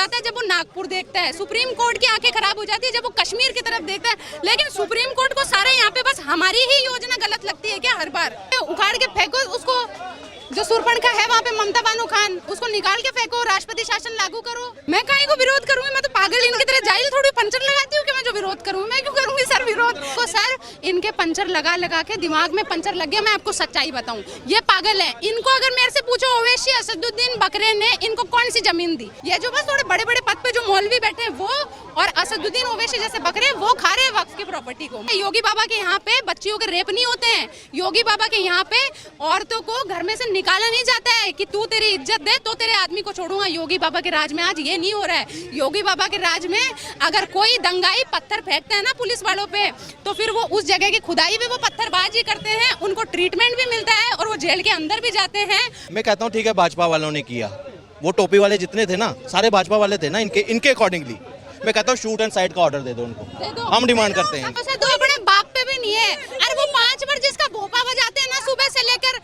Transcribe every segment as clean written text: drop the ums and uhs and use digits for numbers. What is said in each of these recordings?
जाता है जब वो नागपुर देखता है, सुप्रीम कोर्ट की आंखें खराब हो जाती है जब वो कश्मीर की तरफ देखता है। लेकिन सुप्रीम कोर्ट को सारे यहाँ पे बस हमारी ही योजना गलत लगती है क्या? हर बार उखाड़ के फेंको उसको, जो सुरपणखा है वहाँ पे ममता बानो खान, उसको निकाल के फेंको, राष्ट्रपति शासन लागू करो। मैं काहे को विरोध करूंगी? मैं तो पागल इनकी तरह जाइल थोड़ी पंचर लगाती हूँ कि मैं जो विरोध करूँ। मैं क्यों करूंगी सर विरोध को? सर इनके पंचर लगा लगा के दिमाग में पंचर लग गया। मैं आपको सच्चाई बताऊं, ये पागल है। इनको अगर मेरे से पूछो ओवैसी असदुद्दीन बकरे ने इनको कौन सी जमीन दी? ये जो बस थोड़े बड़े बड़े पद पे जो मौलवी बैठे हैं वो, और असदुद्दीन ओवैसी जैसे बकरे वो खा रहे हैं वक्फ की प्रॉपर्टी को। योगी बाबा के यहाँ पे बच्चियों के रेप नहीं होते हैं। योगी बाबा के यहाँ पे औरतों को घर में से निकाला नहीं जाता है कि तू तेरी इज्जत दे तो तेरे आदमी को छोड़ूंगा। योगी बाबा के राज में आज ये नहीं हो रहा है। योगी बाबा के राज में अगर कोई दंगाई पत्थर फेंकता है ना पुलिस वालों पे, तो फिर वो उस जगह की खुदाई भी वो पत्थरबाजी करते हैं, उनको ट्रीटमेंट भी मिलता है और वो जेल के अंदर भी जाते हैं। मैं कहता हूँ ठीक है, भाजपा वालों ने किया, वो टोपी वाले जितने थे ना सारे भाजपा वाले थे ना, इनके अकॉर्डिंगली मैं कहता हूँ शूट एंड साइड का ऑर्डर दे दो उनको। हम डिमांड करते हैं। तो अपने बाप पे भी नहीं है। अरे वो 5 बार जिसका भोपा बजाते हैं ना सुबह से लेकर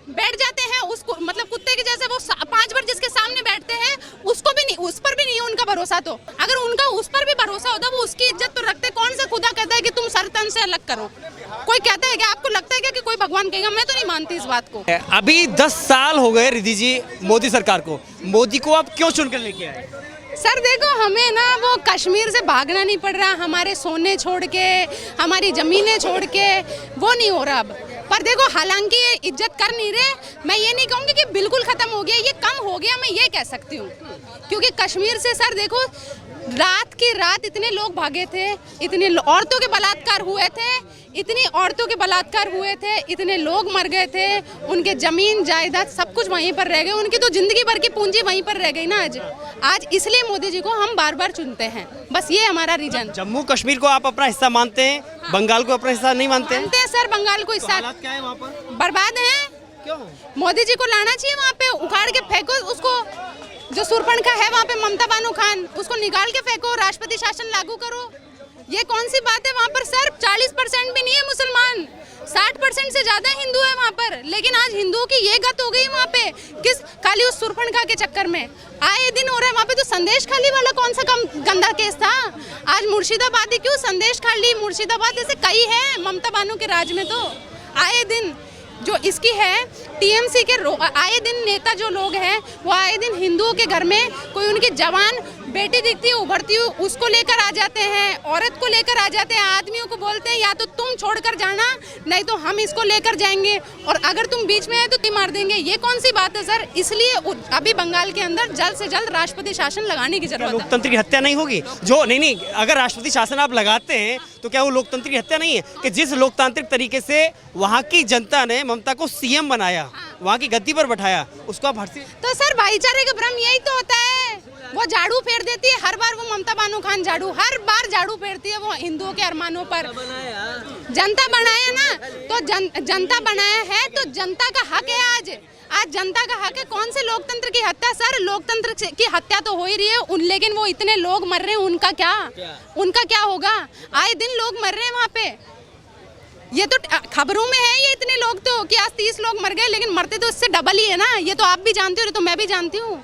बैठ जाते हैं उसको, मतलब कुत्ते के जैसे वो 5 बार जिसके सामने बैठते हैं उसको भी नहीं, उस पर भी नहीं है उनका भरोसा। तो अगर उनका उस पर भी भरोसा होता वो उसकी इज्जत तो रखते। कौन सा खुदा कहता है कि तुम सर तन से अलग करो? कोई कहता है क्या? आपको लगता है क्या कि कोई भगवान कहेगा? मैं तो नहीं मानती इस बात को। अभी 10 साल हो गए रिद्धि जी मोदी सरकार को। मोदी को आप क्यों चुनकर लेके आए? सर देखो, हमें ना वो कश्मीर से भागना नहीं पड़ रहा, हमारे सोने छोड़ के, हमारी ज़मीनें छोड़ के, वो नहीं हो रहा अब। पर देखो, हालांकि ये इज्जत कर नहीं रहे। मैं ये नहीं कहूँगी कि बिल्कुल ख़त्म हो गया, ये कम हो गया, मैं ये कह सकती हूँ। क्योंकि कश्मीर से सर देखो, रात की रात इतने लोग भागे थे, इतने औरतों के बलात्कार हुए थे, इतनी औरतों के बलात्कार हुए थे, इतने लोग मर गए थे, उनके जमीन जायदाद सब कुछ वहीं पर रह गए, उनकी तो जिंदगी भर की पूंजी वहीं पर रह गई ना आज इसलिए मोदी जी को हम बार बार चुनते हैं। बस ये हमारा रीजन। जम्मू कश्मीर को आप अपना हिस्सा मानते हैं? हाँ। बंगाल को अपना हिस्सा नहीं मानते हैं? मानते हैं सर, बंगाल को हिस्सा। हालात क्या है वहाँ पर? बर्बाद है। क्यों? मोदी जी को लाना चाहिए वहाँ पे, उखाड़ के फेंको उसको, जो सुरपणखा है वहाँ पे ममता बानो खान, उसको निकाल के फेंको, राष्ट्रपति शासन लागू करो। ये कौन सी बात है? वहाँ पर सर 40% भी नहीं है मुसलमान, 60% से ज्यादा हिंदू है वहाँ पर। लेकिन आज हिंदुओं की ये गत हो गई वहाँ पे, किस खाली उस सुरपणखा के चक्कर में आए दिन हो रहा है। वहाँ पे तो संदेश खाली वाला कौन सा कम गंदा केस था? आज मुर्शिदाबादी क्यों संदेश खाली, मुर्शिदाबाद ऐसे कई है ममता बानो के राज में। तो आए दिन जो इसकी है टीएमसी के आए दिन नेता जो लोग हैं वो आए दिन हिंदुओं के घर में कोई उनकी जवान बेटी दिखती है उभरती हुई, उसको लेकर आ जाते हैं, औरत को लेकर आ जाते हैं, आदमियों को बोलते हैं या तो तुम छोड़कर जाना नहीं तो हम इसको लेकर जाएंगे, और अगर तुम बीच में आए तो तुम मार देंगे। ये कौन सी बात है सर? इसलिए अभी बंगाल के अंदर जल्द से जल्द राष्ट्रपति शासन लगाने की जरूरत है। लोकतंत्र की हत्या नहीं होगी? जो नहीं, अगर राष्ट्रपति शासन आप लगाते हैं तो क्या वो लोकतंत्र की हत्या नहीं है? कि जिस लोकतांत्रिक तरीके से वहाँ की जनता ने ममता को सीएम बनाया, वहाँ की गद्दी पर बैठाया, उसको आप हटती? तो सर भाईचारे का भ्रम यही तो होता है। वो झाड़ू फेर देती है हर बार, वो ममता बानो खान हर बार झाड़ू फेरती है वो हिंदुओं के अरमानों पर। जनता बनाया ना, तो जनता बनाया है तो जनता का हक है। आज जनता का हक है। कौन से लोकतंत्र की हत्या? सर लोकतंत्र की हत्या तो हो ही रही है लेकिन वो इतने लोग मर रहे हैं, उनका क्या होगा? आए दिन लोग मर रहे हैं वहाँ पे। ये तो खबरों में है ये इतने लोग तो कि आज 30 लोग मर गए, लेकिन मरते तो इससे डबल ही है ना। ये तो आप भी जानते हो, तो मैं भी जानती हूँ।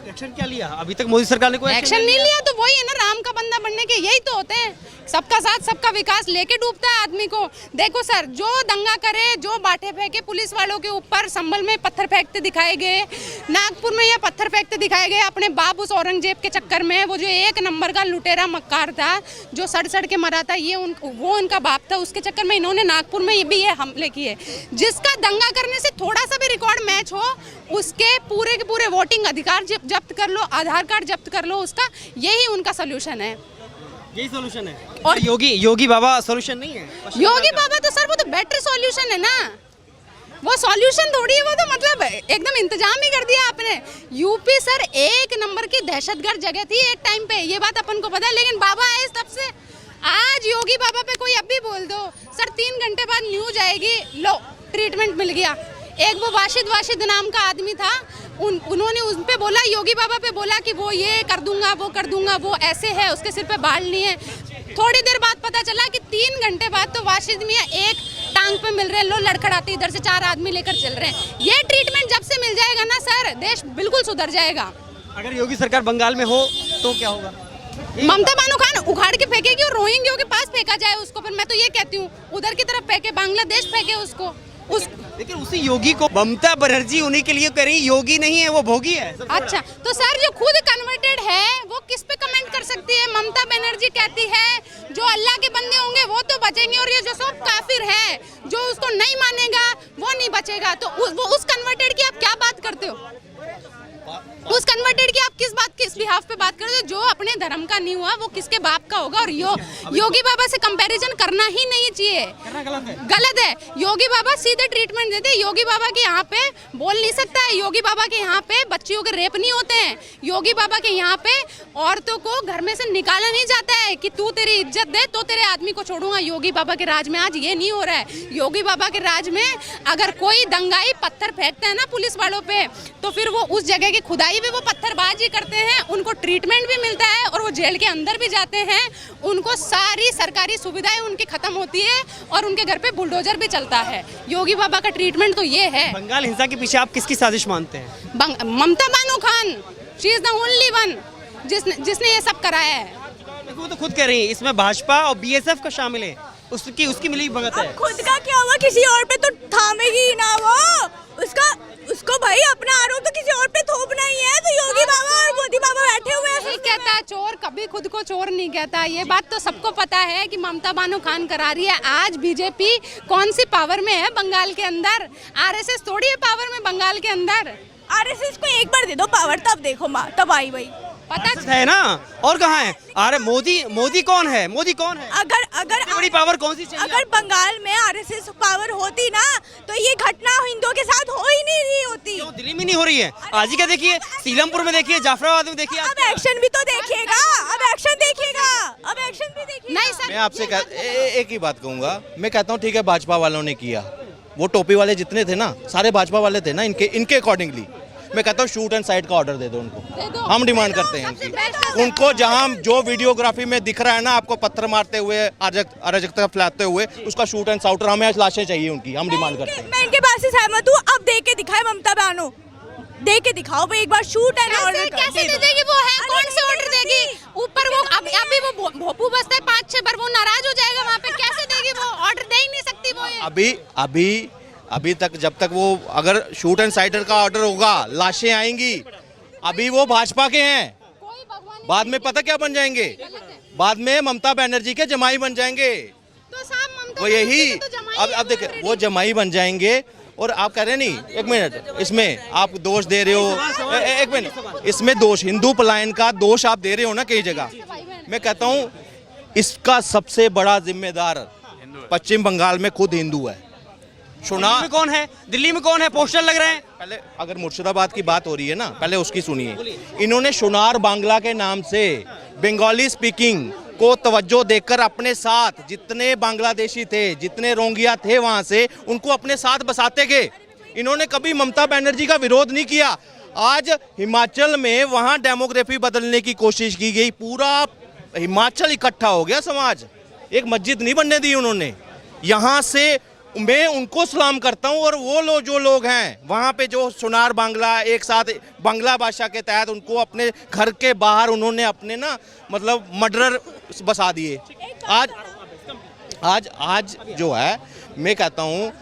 एक्शन क्या लिया अभी तक मोदी सरकार ने? कोई एक्शन नहीं लिया। तो वही है ना, राम का बंदा बनने के यही तो होते हैं। सबका साथ सबका विकास लेके डूबता है आदमी को। देखो सर, जो दंगा करे, जो बाटे फेंके पुलिस वालों के ऊपर, संभल में पत्थर फेंकते दिखाए गए, नागपुर में ये पत्थर फेंकते दिखाए गए अपने बाप उस औरंगजेब के चक्कर में। वो जो 1 नंबर का लुटेरा मक्कार था जो सड़ के मरा था, वो उनका बाप था। उसके चक्कर में इन्होंने नागपुर में भी ये हमले किए। जिसका दंगा करने से थोड़ा सा भी रिकॉर्ड मैच हो, उसके पूरे के पूरे वोटिंग अधिकार जब्त कर लो, आधार कार्ड जब्त कर लो उसका। यही उनका सोल्यूशन है। यही सोल्यूशन है। और योगी बाबा सोल्यूशन नहीं है? योगी बाबा तो सर वो तो बेटर सोल्यूशन है ना, वो सॉल्यूशन थोड़ी है। वो तो मतलब एकदम इंतजाम ही कर दिया आपने। यूपी सर 1 नंबर की दहशतगर्द जगह थी एक टाइम पे, ये बात अपन को पता है। लेकिन बाबा आए तब से। आज योगी बाबा पे कोई अब भी बोल दो सर, 3 घंटे बाद न्यूज आएगी, लो ट्रीटमेंट मिल गया। एक वो वाशिद नाम का आदमी था, उन्होंने उन पे बोला, योगी बाबा पे बोला कि वो ये कर दूंगा, वो कर दूंगा, वो ऐसे है, उसके सिर पे बाल नहीं है। थोड़ी देर बाद पता चला कि 3 घंटे बाद तो वाशिद मियां एक टांग पे मिल रहे हैं, लो लड़खड़ाते इधर से 4 आदमी लेकर चल रहे हैं। ये ट्रीटमेंट जब से मिल जाएगा ना सर, देश बिल्कुल सुधर जाएगा। अगर योगी सरकार बंगाल में हो तो क्या होगा? ममता बानो खान उखाड़ के फेंकेगी और रोहिंग्यों के पास फेंका जाए उसको। फिर मैं तो ये कहती हूँ उधर की तरफ फेंके, बांग्लादेश फेंके उसको। लेकिन उसी योगी को ममता बनर्जी उन्हीं के लिए कह रही योगी नहीं है, वो भोगी है। अच्छा, तो सर जो खुद कन्वर्टेड है वो किस पे कमेंट कर सकती है? ममता बनर्जी कहती है जो अल्लाह के बंदे होंगे वो तो बचेंगे और ये जो सब काफिर है जो उसको नहीं मानेगा वो नहीं बचेगा। तो उस कन्वर्टेड की आप क्या बात करते हो? उस कन्वर्टेड की आप किस बिहाफ पे बात करते हो? जो अपने धर्म का नहीं हुआ वो किसके बाप का होगा? और योगी बाबा से कंपैरिजन करना ही नहीं चाहिए, गलत है। योगी बाबा सीधे ट्रीटमेंट देते हैं। योगी बाबा के यहाँ पे बोल नहीं सकता है, योगी बाबा के यहाँ पे बच्चियों के रेप नहीं होते हैं, योगी बाबा के यहाँ पे औरतों को घर में से निकाला नहीं जाता है कि तू तेरी इज्जत दे तो तेरे आदमी को छोड़ूंगा। योगी बाबा के राज में आज ये नहीं हो रहा है। योगी बाबा के राज में अगर कोई दंगाई पत्थर फेंकता है ना पुलिस वालों पे, तो फिर वो उस जगह की खुदाई भी वो पत्थरबाजी करते हैं, उनको ट्रीटमेंट भी मिलता है और वो जेल के अंदर भी जाते हैं। उनको सारी सरकारी सुविधाएं उनकी खत्म होती है और उनके घर पे बुलडोजर भी चलता है। योगी बाबा का ट्रीटमेंट तो ये है। बंगाल हिंसा के पीछे आप किसकी साजिश मानते हैं? Mamata Bano Khan, she is the only one जिसने ये सब कराया है। वो तो खुद कह रही है इसमें भाजपा और बीएसएफ का शामिल है, उसकी मिली भगत है। खुद का क्या हुआ, किसी और पे तो थामेगी ही ना वो। उसको भाई अपना आरोप तो किसी और पे थोपना ही है। तो योगी बाबा और मोदी बाबा बैठे हुए हैं। नहीं कहता चोर कभी खुद को चोर नहीं कहता। ये बात तो सबको पता है कि ममता बानो खान करा रही है। आज बीजेपी कौन सी पावर में है बंगाल के अंदर? आरएसएस थोड़ी है पावर में बंगाल के अंदर। आरएसएस को एक बार दे दो पावर, तब देखो माँ, तब आई भाई पता है ना। और कहाँ है? अरे मोदी कौन है? मोदी कौन है? अगर बड़ी पावर कौन सी चाहिए? अगर बंगाल में आरएसएस पावर होती ना तो ये घटना हिंदुओं के साथ हो ही नहीं रही होती। क्यों दिल्ली में नहीं हो रही है? आज ही क्या देखिए, सीलमपुर में देखिए, जाफराबाद में देखिए। अब एक्शन भी तो देखिएगा, अब एक्शन भी देखिएगा। नहीं सर, मैं आपसे एक ही बात कहूंगा। मैं कहता हूँ ठीक है भाजपा वालों ने किया, वो टोपी वाले जितने थे ना सारे भाजपा वाले थे ना, इनके अकॉर्डिंगली मैं कहता हूँ शूट एंड साइड का ऑर्डर दे दो उनको। हम डिमांड करते हैं उनको जहाँ जो वीडियोग्राफी में दिख रहा है ना आपको पत्थर मारते हुए, अराजकता फैलाते हुए, उसका शूट एंड साउटर हमें आज लाशें चाहिए उनकी। हम डिमांड करते हैं। मैं इनके बात से सहमत हूँ। अब देख के दिखाए ममता बानो, दे के दिखाओ भाई एक बार शूट एंड ऑर्डर। कैसे दे देगी वो? है कौन से ऑर्डर देगी? ऊपर वो अभी वो भोपू बसता है 5-6 बार, वो नाराज हो जाएगा वहाँ पे। कैसे देगी वो? ऑर्डर दे ही नहीं सकती वो। अभी तक जब तक वो अगर शूट एंड साइडर का ऑर्डर होगा लाशें आएंगी। अभी वो भाजपा के हैं, बाद में पता क्या बन जाएंगे? बाद में ममता बनर्जी के जमाई बन जाएंगे। तो साहब ममता वो यही तो अब देखिए वो जमाई बन जाएंगे। और आप कह रहे नहीं, एक मिनट, इसमें आप दोष दे रहे हो, एक मिनट, इसमें दोष हिंदू पलायन का दोष आप दे रहे हो ना कई जगह। मैं कहता हूँ इसका सबसे बड़ा जिम्मेदार पश्चिम बंगाल में खुद हिंदू है। में कौन है? दिल्ली में कौन है? पोस्टर लग रहे हैं। पहले अगर मुर्शिदाबाद की बात हो रही है ना, पहले उसकी सुनिए। इन्होंने सोनार बांग्ला के नाम से बंगाली स्पीकिंग को तवज्जो देकर अपने साथ जितने बांग्लादेशी थे, जितने रोंगिया थे वहां से, उनको अपने साथ बसाते गए। इन्होंने कभी ममता बनर्जी का विरोध नहीं किया। आज हिमाचल में वहां डेमोग्राफी बदलने की कोशिश की गई, पूरा हिमाचल इकट्ठा हो गया समाज, एक मस्जिद नहीं बनने दी उन्होंने। यहाँ से मैं उनको सलाम करता हूँ। और वो जो लोग हैं वहाँ पे जो सोनार बांग्ला एक साथ बांग्ला भाषा के तहत उनको अपने घर के बाहर उन्होंने अपने ना मतलब मर्डरर बसा दिए। आज जो है मैं कहता हूँ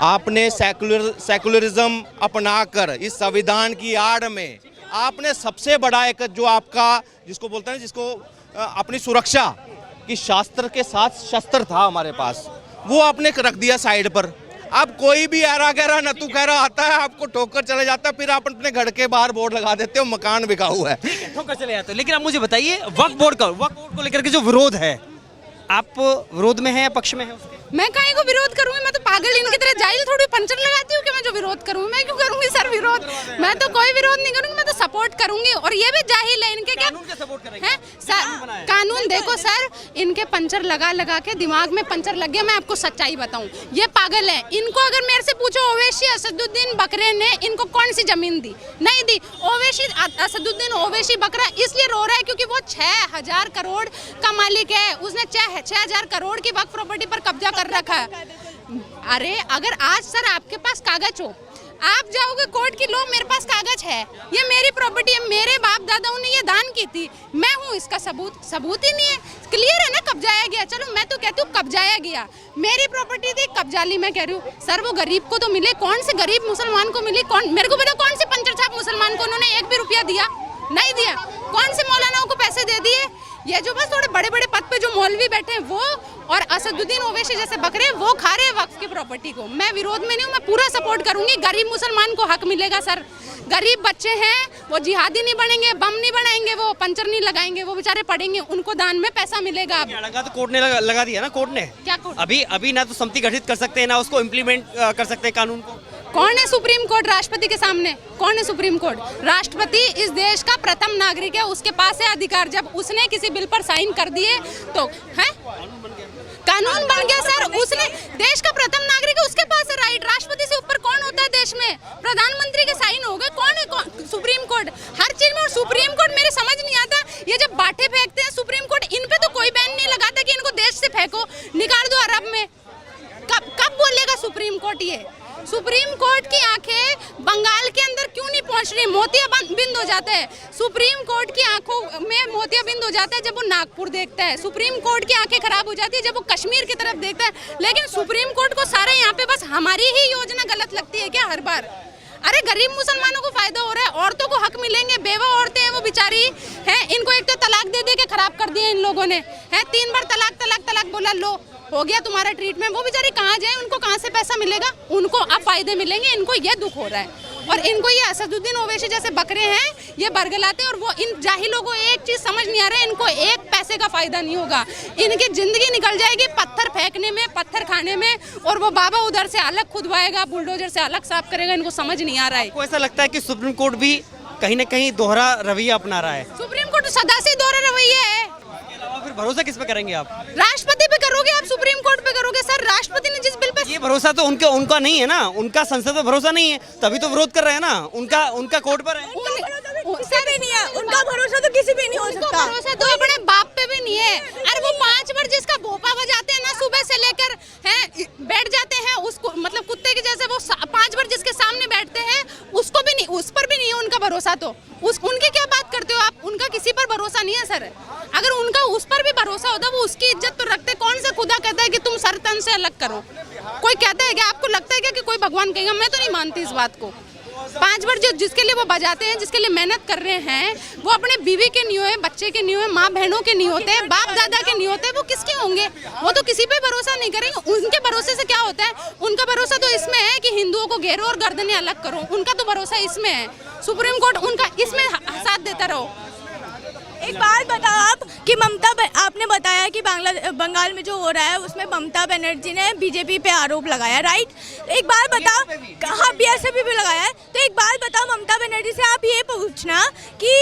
आपने सेकुलरिज्म अपनाकर इस संविधान की आड़ में आपने सबसे बड़ा एक जो आपका जिसको बोलते हैं जिसको अपनी सुरक्षा की शास्त्र के साथ शस्त्र था हमारे पास, वो आपने रख दिया साइड पर। अब कोई भी ऐरा गहरा नतू कहरा आता है आपको ठोकर चले जाता है, फिर आप अपने घर के बाहर बोर्ड लगा देते हो मकान बिका हुआ है, ठोकर चले जाते हो। लेकिन आप मुझे बताइए वक्फ बोर्ड को लेकर के जो विरोध है, आप विरोध में हैं या पक्ष में हैं उसके? मैं काहे को विरोध करूंगी? मैं तो पागल इनकी तरह जाहिल थोड़ी पंचर लगाती हूँ कि मैं जो विरोध करूंगी। मैं क्यों करूंगी सर विरोध? मैं तो कोई विरोध नहीं करूंगी, मैं तो सपोर्ट करूंगी। और ये भी जाहिल है इनके क्या है सर? कानून देखो सर, इनके पंचर लगा के दिमाग में पंचर लग गया। मैं आपको सच्चाई बताऊं, ये पागल है। इनको अगर मेरे से पूछो ओवैसी असदुद्दीन बकरे ने इनको कौन सी जमीन दी? नहीं दी। ओवैसी असदुद्दीन ओवैसी बकरा इसलिए रो रहा है क्योंकि वो 6000 करोड़ का मालिक है। उसने 6000 करोड़ की वक्फ प्रॉपर्टी पर कब्जा कर रखा है। अरे अगर आज सर आपके पास कागज हो, आप जाओगे कोर्ट की, लो मेरे पास कागज है, ये मेरी प्रॉपर्टी है, मेरे बाप दादाओं ने ये दान की थी, मैं हूँ इसका सबूत ही नहीं है। क्लियर है ना, कब्जाया गया। चलो मैं तो कहती हूँ कब्जाया गया, मेरी प्रॉपर्टी थी, कब्जा ली। मैं कह रही हूँ सर वो गरीब को तो मिले, कौन से गरीब मुसलमान को मिली? कौन, मेरे को पता कौन से पंचर छाप मुसलमान को उन्होंने 1 भी रुपया दिया? नहीं दिया। कौन से मौलानाओं को पैसे दे दिए? ये जो बस थोड़े बड़े बड़े पद पे जो मौलवी बैठे हैं वो, और असदुद्दीन ओवैसी जैसे बकरे, वो खा रहे हैं वक्फ की प्रॉपर्टी को। मैं विरोध में नहीं हूँ, मैं पूरा सपोर्ट करूंगी। गरीब मुसलमान को हक मिलेगा सर। गरीब बच्चे हैं, वो जिहादी नहीं बनेंगे, बम नहीं बनाएंगे, वो पंचर नहीं लगाएंगे, वो बेचारे पढ़ेंगे, उनको दान में पैसा मिलेगा। लगा तो कोर्ट ने लगा दिया ना, कोर्ट ने। क्या कोर्ट? अभी ना तो समिति गठित कर सकते हैं, ना उसको इम्प्लीमेंट कर सकते हैं कानून को। कौन है सुप्रीम कोर्ट राष्ट्रपति के सामने? कौन है सुप्रीम कोर्ट? राष्ट्रपति इस देश का प्रथम नागरिक है, उसके पास है अधिकार। जब उसने किसी बिल पर साइन कर दिए तो है कानून बन गया सर। उसने देश का प्रथम नागरिक है, उसके पास है राइट। राष्ट्रपति से ऊपर कौन होता है देश में? प्रधानमंत्री के साइन हो गए। कौन है सुप्रीम कोर्ट? हर चीज में। और सुप्रीम कोर्ट मेरे समझ नहीं आता, ये जब बाटे फेंकते हैं सुप्रीम कोर्ट, इन पे तो कोई बैन नहीं लगाता कि इनको देश से फेंको, निकाल दो अरब में। कब बोलेगा सुप्रीम कोर्ट? ये सुप्रीम कोर्ट की आंखें बंगाल के अंदर क्यों नहीं पहुंच रही? मोतियाबिंद हो जाता है सुप्रीम कोर्ट की आंखों में, मोतियाबिंद हो जाता है जब वो नागपुर देखता है। सुप्रीम कोर्ट की आंखें खराब हो जाती है जब वो कश्मीर की तरफ देखता है। लेकिन सुप्रीम कोर्ट को सारे यहाँ पे बस हमारी ही योजना गलत लगती है क्या हर बार? अरे गरीब मुसलमानों को फायदा हो रहा है, औरतों को हक मिलेंगे। बेवा औरतें हैं वो बेचारी हैं, इनको एक तो तलाक दे के खराब कर दिया इन लोगों ने, है 3 बार तलाक बोला, लो हो गया तुम्हारा ट्रीटमेंट। वो बेचारी कहाँ जाए, उनको कहाँ से पैसा मिलेगा? उनको अब फायदे मिलेंगे, इनको ये दुख हो रहा है। और इनको ये असदुद्दीन ओवैसी जैसे बकरे हैं, ये बरगलाते हैं। और वो इन जाहिलों को एक चीज समझ नहीं आ रहा है, इनको एक पैसे का फायदा नहीं होगा। इनकी जिंदगी निकल जाएगी पत्थर फेंकने में, पत्थर खाने में, और वो बाबा उधर से अलग खुदवाएगा, बुलडोजर से अलग साफ करेगा। इनको समझ नहीं आ रहा है। आपको ऐसा लगता है कि सुप्रीम कोर्ट भी कहीं न कहीं दोहरा रवैया अपना रहा है? सुप्रीम कोर्ट सदा से दोहरा रवैया है। फिर भरोसा किस पे करेंगे आप? राष्ट्रपति पे करोगे आप, सुप्रीम कोर्ट पे करोगे सर? राष्ट्रपति ने जिस बिल पे, ये भरोसा तो उनका नहीं है ना, उनका संसद पे भरोसा नहीं है, तभी तो विरोध कर रहे हैं ना। उनका कोर्ट पर है। किसी पे नहीं है उनका भरोसा, तो किसी पे नहीं हो सकता। भरोसा तो अपने बाप पे भी नहीं है। अरे वो 5 बार जिसका भोपा बजाते हैं ना सुबह से लेकर, हैं बैठ जाते हैं उसको, मतलब कुत्ते के जैसे वो 5 बार जिसके सामने बैठते हैं, उसको भी नहीं, उस पर भी नहीं है उनका भरोसा। तो उनकी क्या बात करते हो आप? उनका किसी पर भरोसा नहीं है सर। अगर उनका उस पर भी भरोसा होता, वो उसकी इज्जत तो रखते। कौन सा खुदा कहता है कि तुम सर तन से अलग करो? कोई कहता है क्या? आपको लगता है क्या कि कोई भगवान कहेगा? मैं तो नहीं मानती इस बात को। 5 बार जो जिसके लिए वो बजाते हैं, जिसके लिए मेहनत कर रहे हैं, वो अपने बीवी के नहीं हुए, बच्चे के नहीं हुए, माँ बहनों के नहीं होते, बाप दादा के नहीं होते, वो किसके होंगे? वो तो किसी पे भरोसा नहीं करेंगे। उनके भरोसे से क्या होता है? उनका भरोसा तो इसमें है कि हिंदुओं को घेरो और गर्दनें अलग करो। उनका तो भरोसा इसमें है। सुप्रीम कोर्ट उनका इसमें साथ देता रहो। एक बात बताओ आप कि आपने बताया कि बंगाल में जो हो रहा है उसमें ममता बनर्जी ने बीजेपी पे आरोप लगाया, राइट? एक बात बताओ, हाँ बीएसपी भी लगाया है। तो एक बात बताओ ममता बनर्जी से आप ये पूछना कि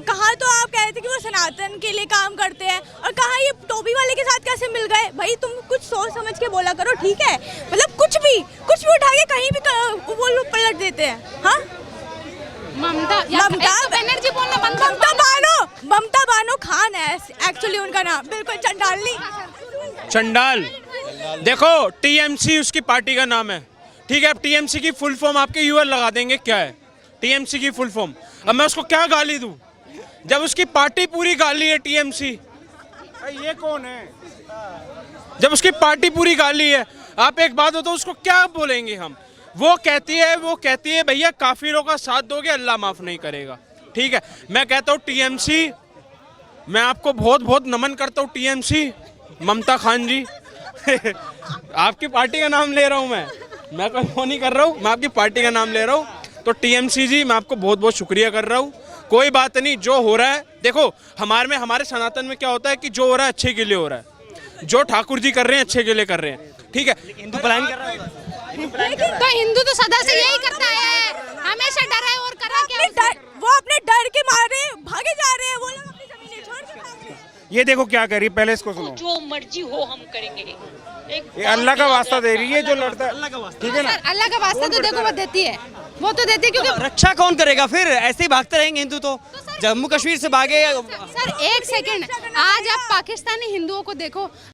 कहाँ तो आप कह रहे थे कि वो सनातन के लिए काम करते हैं, और कहाँ ये टोपी वाले के साथ कैसे मिल गए? भाई तुम कुछ सोच समझ के बोला करो, ठीक है? मतलब कुछ भी उठा के कहीं भी वो लोग पलट देते हैं। हाँ ममता बनर्जी बोलना बंद करो। ममता बानो खान है एक्चुअली उनका नाम, बिल्कुल चंडाली। चंडाल। देखो टीएमसी उसकी पार्टी का नाम है, ठीक है? अब टीएमसी की फुल फॉर्म आपके यूआर लगा देंगे, क्या है टीएमसी की फुल फॉर्म? अब मैं उसको क्या गाली दूं जब उसकी पार्टी पूरी गाली है टीएमसी? ये कौन है? जब उसकी पार्टी पूरी गाली है, आप एक बात हो तो उसको क्या बोलेंगे हम? वो कहती है भैया काफिरों का साथ दोगे अल्लाह माफ नहीं करेगा, ठीक है? मैं कहता हूँ टीएमसी, मैं आपको बहुत बहुत नमन करता हूँ टीएमसी, ममता खान जी। आपकी पार्टी का नाम ले रहा हूँ मैं कोई वो नहीं कर रहा हूँ, मैं आपकी पार्टी का नाम ले रहा हूँ। तो टीएमसी जी मैं आपको बहुत बहुत शुक्रिया कर रहा हूँ। कोई बात नहीं, जो हो रहा है देखो, हमारे सनातन में क्या होता है कि जो हो रहा है अच्छे के लिए हो रहा है, जो ठाकुर जी कर रहे हैं अच्छे के लिए कर रहे हैं, ठीक है? हिंदू प्लान कर रहा है तो हिंदू तो सदा से यही करता है, हमेशा डरा है और करा क्या? वो अपने डर के मारे भागे जा रहे हैं, वो लोग अपनी जमीनें छोड़ के भाग रहे हैं। ये देखो क्या कर रही है, पहले इसको सुनो। जो मर्जी हो हम करेंगे। ये अल्लाह का वास्ता दे रही है जो लड़ता है, ठीक है ना? अल्लाह का वास्ता तो देखो वो देती है, वो तो देती है। क्योंकि रक्षा कौन करेगा फिर? ऐसे ही भागते रहेंगे हिंदू तो जम्मू कश्मीर से भागे। सर एक सेकंड, आज आप पाकिस्तानी हिंदुओं को देखो,